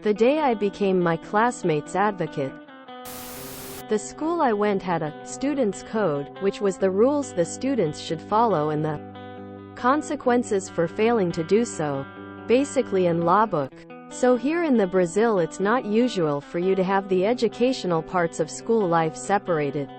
The day I became my classmate's advocate. The school I went had a student's code, which was the rules the students should follow and the consequences for failing to do so, basically in law book. So here in the Brazil it's not usual for you to have the educational parts of school life separated.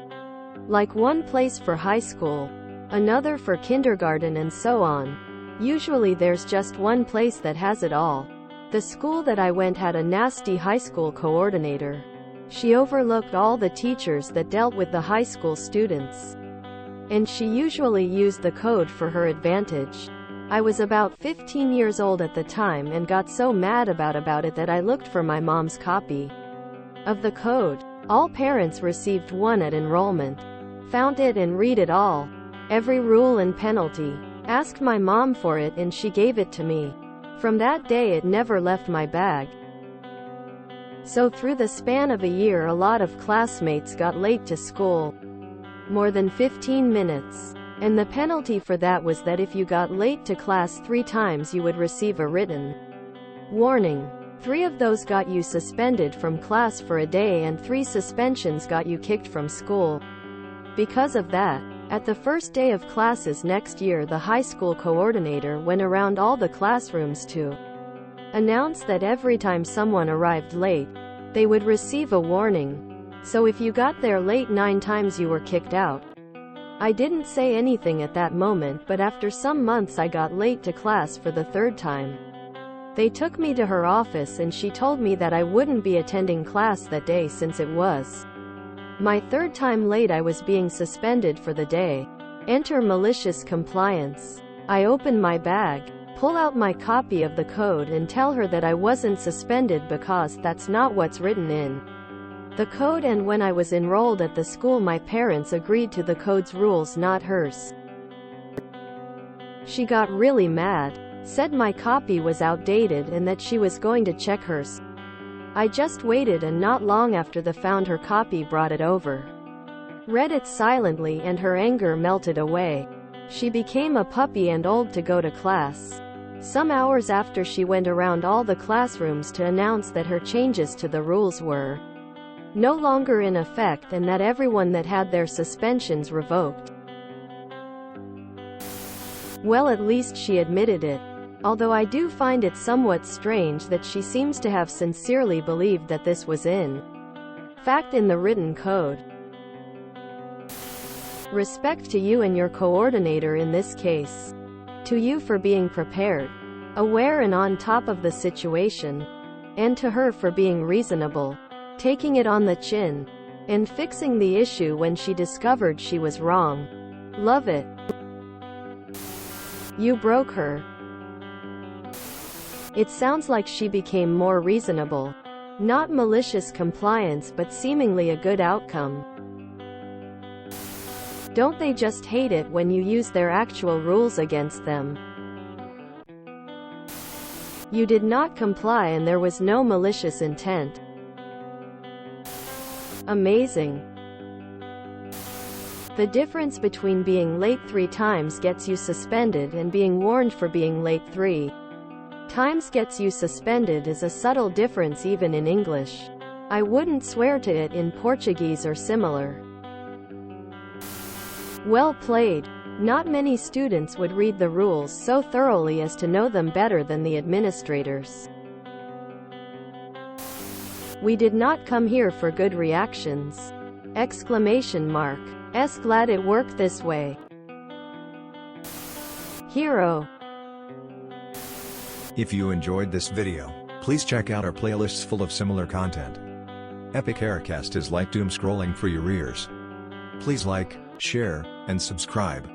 Like one place for high school, another for kindergarten and so on. Usually there's just one place that has it all. The school that I went had a nasty high school coordinator. She overlooked all the teachers that dealt with the high school students. And she usually used the code for her advantage. I was about 15 years old at the time and got so mad about it that I looked for my mom's copy of the code. All parents received one at enrollment. Found it and read it all. Every rule and penalty. Asked my mom for it and she gave it to me. From that day it never left my bag. So through the span of a year a lot of classmates got late to school. More than 15 minutes. And the penalty for that was that if you got late to class 3 times you would receive a written warning. 3 of those got you suspended from class for a day and 3 suspensions got you kicked from school. Because of that, at the first day of classes next year the high school coordinator went around all the classrooms to announce that every time someone arrived late, they would receive a warning. So if you got there late 9 times you were kicked out. I didn't say anything at that moment, but after some months I got late to class for the 3rd time. They took me to her office and she told me that I wouldn't be attending class that day since it was my 3rd time late. I was being suspended for the day. Enter malicious compliance. I open my bag, pull out my copy of the code and tell her that I wasn't suspended because that's not what's written in the code, and when I was enrolled at the school my parents agreed to the code's rules, not hers. She got really mad, said my copy was outdated and that she was going to check hers. I just waited and not long after the found her copy brought it over. Read it silently and her anger melted away. She became a puppy and old to go to class. Some hours after she went around all the classrooms to announce that her changes to the rules were no longer in effect and that everyone that had their suspensions revoked. Well, at least she admitted it. Although I do find it somewhat strange that she seems to have sincerely believed that this was in fact in the written code. Respect to you and your coordinator in this case. To you for being prepared, aware and on top of the situation. And to her for being reasonable, taking it on the chin, and fixing the issue when she discovered she was wrong. Love it. You broke her. It sounds like she became more reasonable. Not malicious compliance, but seemingly a good outcome. Don't they just hate it when you use their actual rules against them? You did not comply and there was no malicious intent. Amazing. The difference between being late 3 times gets you suspended and being warned for being late 3 times gets you suspended is a subtle difference even in English. I wouldn't swear to it in Portuguese or similar. Well played. Not many students would read the rules so thoroughly as to know them better than the administrators. We did not come here for good reactions! Exclamation mark. Glad it worked this way. Hero. If you enjoyed this video, please check out our playlists full of similar content. Epic Aircast is like doom scrolling for your ears. Please like, share, and subscribe.